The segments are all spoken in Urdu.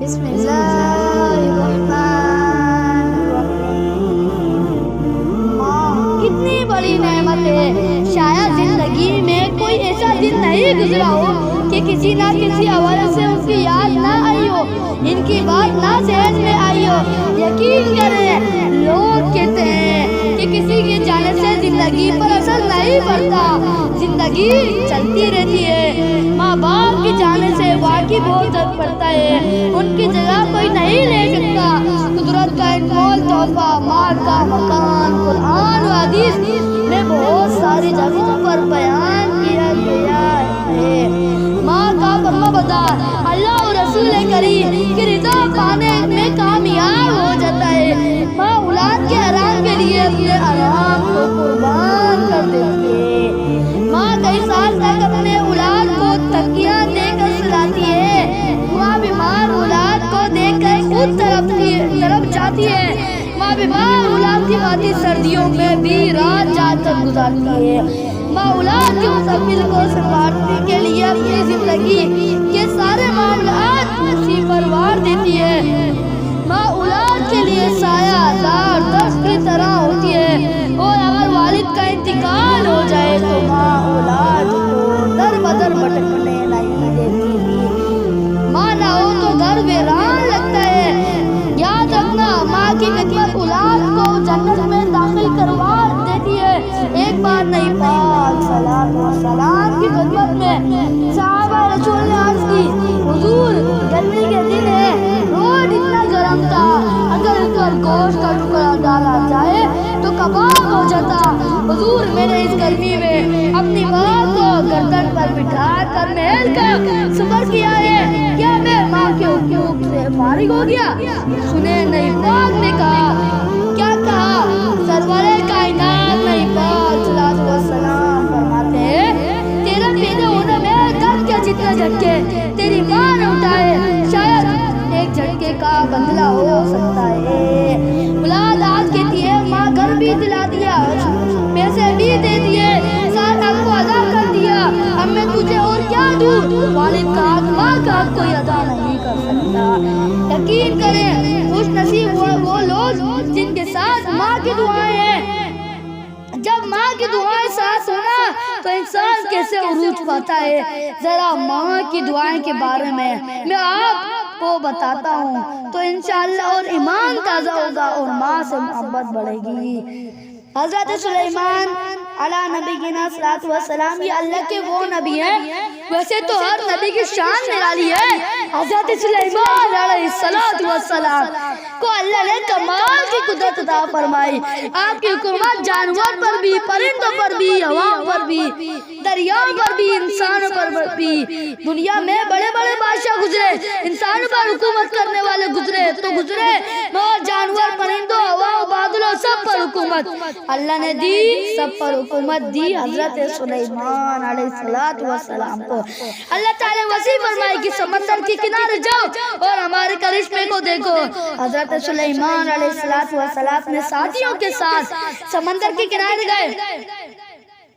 بسم اللہ الرحمن الرحیم۔ کتنی بڑی نعمت ہے، شاید زندگی میں کوئی ایسا دن نہیں گزرا ہو کہ کسی نہ کسی حوالے سے ان کی یاد نہ آئی ہو، ان کی بات نہ ذہن میں آئی ہو۔ یقین کریں، لوگ کہتے ہیں کہ کسی کے جانے سے زندگی پر اثر نہیں پڑتا، زندگی چلتی رہتی ہے۔ ماں باپ کے جانے سے واقعی بہت فرق پڑتا ہے، ان کی جگہ کوئی نہیں لے سکتا۔ قدرت کا انمول تحفہ ماں کا مکان قرآن و حدیث میں بہت ساری جگہوں پر بیان کیا گیا ہے۔ ماں کا فرما بردار اللہ اور رسول کریم کی رضا پانے میں کامیاب ہو جاتا ہے۔ ماں اولاد کے آرام کے لیے اپنے آرام کو قربان کر دیتی ہے۔ ماں کئی سال تک اپنے اولاد کو تکیہ دے کر سلاتی ہے۔ ماں بیمار اولاد کو دیکھ کر خود تڑپ جاتی ہے۔ ماں بیمار اولاد کی خاطر سردیوں میں بھی رات جاگ کر گزارتی ہے۔ ماں اولاد کے مستقبل کو سنوارنے کے لیے اپنی زندگی کے سارے معاملات اسی پر وار دیتی ہے۔ ماں اولاد کے لیے سایہ دار درخت کی طرح ہوتی ہے، اور اگر والد کا انتقال ہو جائے تو ماں اولاد کو در بدر بھٹکنے نہیں دیتی۔ ماں نہ ہو تو گھر ویران لگتا ہے۔ یاد رکھنا، ماں کی خدمت اولاد کو جنت میں داخل کروا دیتی ہے۔ ایک بار نہیں، پاک صلاۃ و سلام کی خدمت میں صحابہ رسول نے عرض کی، حضور گرمی کے دن ہے، روڈ اتنا گرم تھا، اگر اس پر گوشت کا ٹکڑا ڈالا جائے تو کباب ہو جاتا۔ حضور، میں نے اس گرمی میں اپنی ماں کو گردن پر بٹھا کر محل کا سفر کیا ہے، کیا میں ماں کے حقوق سے فارغ ہو گیا؟ سنے نبی پاک نے کہا، کیا کہا؟ سرور کائنات نبی پاک صلی اللہ علیہ وسلم فرماتے ہیں، تیرا پیدا ہونا میں گھر کے جتنا جھٹکے تیری ماں نے اٹھائے، شاید ایک جھٹکے کا بدلہ ہو سکتا ہے۔ اولاد آج کہتی ہے، ماں گھر بھی دلا دیا، پیسے بھی دے دیے، سارا حق کو ادا کر دیا، اب میں تجھے اور کیا دوں؟ والد کا حق ماں کا حق کوئی ادا نہیں کر سکتا۔ یقین کریں، خوش نصیب وہ لوگ جن کے ساتھ ماں کی دعائیں ہیں۔ جب ماں کی دعائیں ساتھ ہونا تو انسان کیسے عروج پاتا ہے۔ ذرا ماں کی دعائیں کے بارے میں آپ کو بتاتا ہوں تو انشاءاللہ اور ایمان تازہ ہوگا اور ماں سے محبت بڑھے گی۔ حضرت سلیمان علیہ نبینا صلاۃ والسلام، یہ اللہ کے وہ نبی ہیں، ویسے تو ہر نبی کی شان نرالی ہے۔ حضرت سلیمان علیہ السلام کو اللہ نے کمال کی قدرت عطا فرمائی۔ آپ کی حکومت جانور پر بھی، پرندوں پر بھی، ہواؤں پر بھی، دریاؤں پر بھی، انسانوں پر بھی۔ دنیا میں بڑے بڑے بادشاہ گزرے، انسانوں پر حکومت کرنے والے گزرے تو گزرے، مگر جانور، پرندوں، ہواؤں، بادلوں سب پر حکومت اللہ نے دی، سب پر حکومت دی حضرت سلیمان علیہ السلام کو۔ اللہ تعالیٰ وسیع فرمائے کہ سمندر کے کنارے جاؤ اور ہمارے کرشمے کو دیکھو۔ حضرت سلیمان علیہ السلام نے ساتھیوں کے ساتھ سمندر کے کنارے گئے،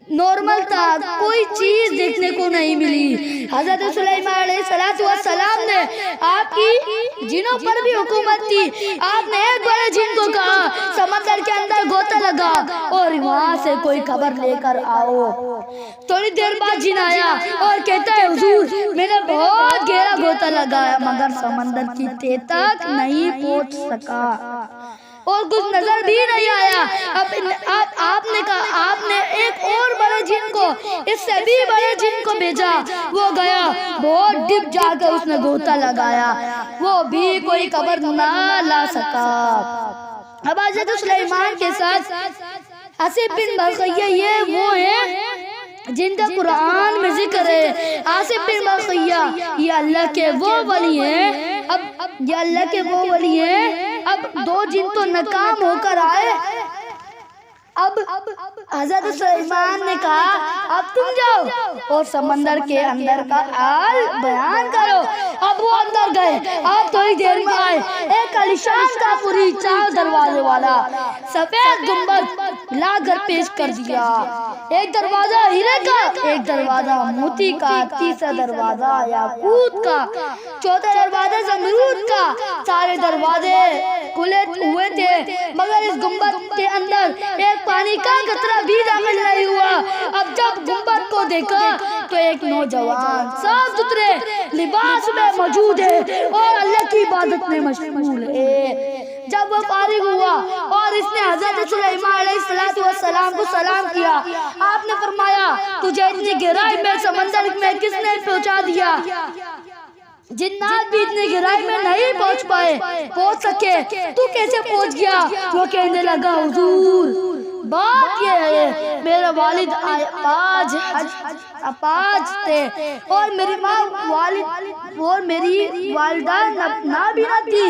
نارمل تھا، کوئی چیز دیکھنے کو نہیں ملی۔ حضرت سلیمان علیہ السلام نے، آپ کی جنوں پر بھی حکومت تھی، آپ نے ایک بڑے جن کو کہا سمندر کے اندر غوطہ لگا اور وہاں سے کوئی خبر لے کر آؤ۔ تھوڑی دیر بعد جن آیا اور کہتا ہے، حضور میں نے بہت گہرا غوطہ لگایا مگر سمندر کی تہ تک نہیں پہنچ سکا اور کچھ نظر بھی نہیں آیا۔ آپ نے کہا، آپ نے ایک اور بڑے جن کو، اس سے بھی بڑے جن کو بھیجا، وہ گیا، بہت ڈپ جا کر اس نے غوطہ لگایا، وہ بھی کوئی خبر نہ لا سکا۔ اب حضرت سلیمان کے ساتھ آصف بن برقیہ، یہ وہ ہیں جن کا قرآن میں ذکر ہے۔ آصف بن برقیہ یہ اللہ کے وہ ولی ہیں، یہ اللہ کے وہ ولی ہیں۔ اب دو جن تو ناکام ہو کر آئے، اب حضرت سلیمان نے کہا، اب تم جاؤ اور سمندر کے اندر کا حال بیان کرو۔ اب وہ اندر گئے، اب تھوڑی دیر میں آئے، ایک عالیشان کافوری 4 دروازے والا سفید گنبد لا کر پیش کر دیا۔ ایک دروازہ ہیرے کا، ایک دروازہ موتی کا، تیسرا دروازہ یاقوت کا، چوتھا دروازہ زمرود کا، سارے دروازے کھلے ہوئے تھے مگر اس گنبد کے اندر ایک پانی کا قطرہ بھی داخل نہیں ہوا۔ اب جب گنبد کو دیکھا تو ایک نوجوان صاف ستھرے لباس میں موجود ہے اور اللہ کی عبادت میں مشغول ہے۔ جب وہ فارغ ہوا اور اس نے حضرت سلیمان علیہ السلام کو سلام کیا، آپ نے فرمایا تجھے اتنی گہرائی میں سمندر میں کس نے پہنچا دیا؟ جنات بھی اتنی گہرائی میں نہیں پہنچ سکے، تو کیسے پہنچ گیا؟ وہ کہنے لگا حضور بات یہ ہے میرے والد اپاج تھے اور میری ماں اور میری والدہ نابینا تھی۔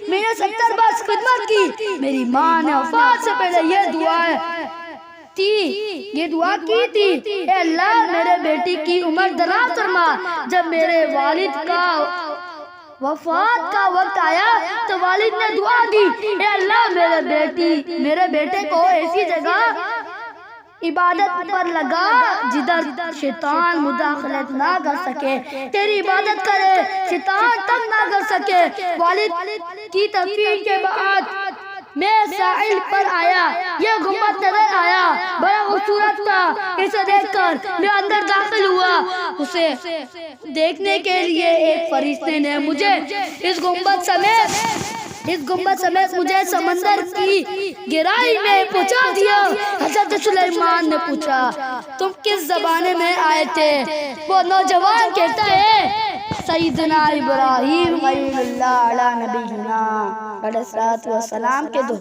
میں نے 70 برس خدمت کی۔ میری ماں نے وفات سے پہلے یہ دعا کی تھی، اے اللہ میرے بیٹی کی عمر دراز فرما۔ جب میرے والد کا وفات کا وقت آیا تو والد نے دعا دی، اے اللہ میرے بیٹے کو ایسی جگہ عبادت پر لگا جدھر شیطان مداخلت نہ کر سکے، تیری عبادت کرے شیطان تنگ نہ کر سکے۔ والد کی تفریح کے بعد میں ساحل پر آیا، یہ گنبد نظر آیا، بڑا خوبصورت تھا۔ اسے دیکھ کر میں اندر داخل ہوا۔ اسے دیکھنے کے لیے ایک فرشتے نے مجھے اس گنبد سمیت مجھے سمندر کی گہرائی میں پہنچا دیا۔ حضرت سلیمان نے پوچھا تم کس زمانے میں آئے تھے؟ وہ نوجوان کہتا ہے سیدنا ابراہیم خلیل اللہ علی نبینا علیہ الصلوۃ والسلام کے دور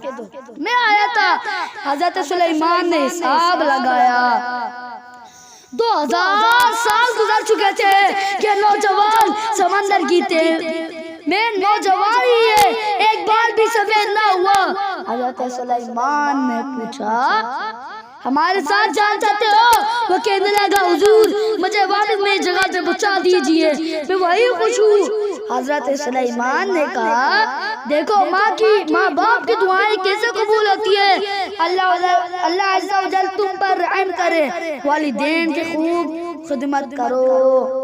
میں آیا تھا۔ حضرت سلیمان نے حساب لگایا 2000 سال گزر چکے تھے کہ نوجوان سمندر کی تھے میں نوجوان ہی ہے، ایک بال بھی سفید نہ ہوا۔ حضرت سلیمان نے پوچھا ہمارے ساتھ جان چاہتے ہو؟ وہ کہنے لگا حضور مجھے والد میں جگہ پہ پہنچا دیجئے، میں وہی خوش ہوں۔ حضرت سلیمان نے کہا دیکھو ماں باپ کی دعائیں کیسے قبول ہوتی ہے، اللہ عز و جل تم پر رحم کرے، والدین کی خوب خدمت کرو۔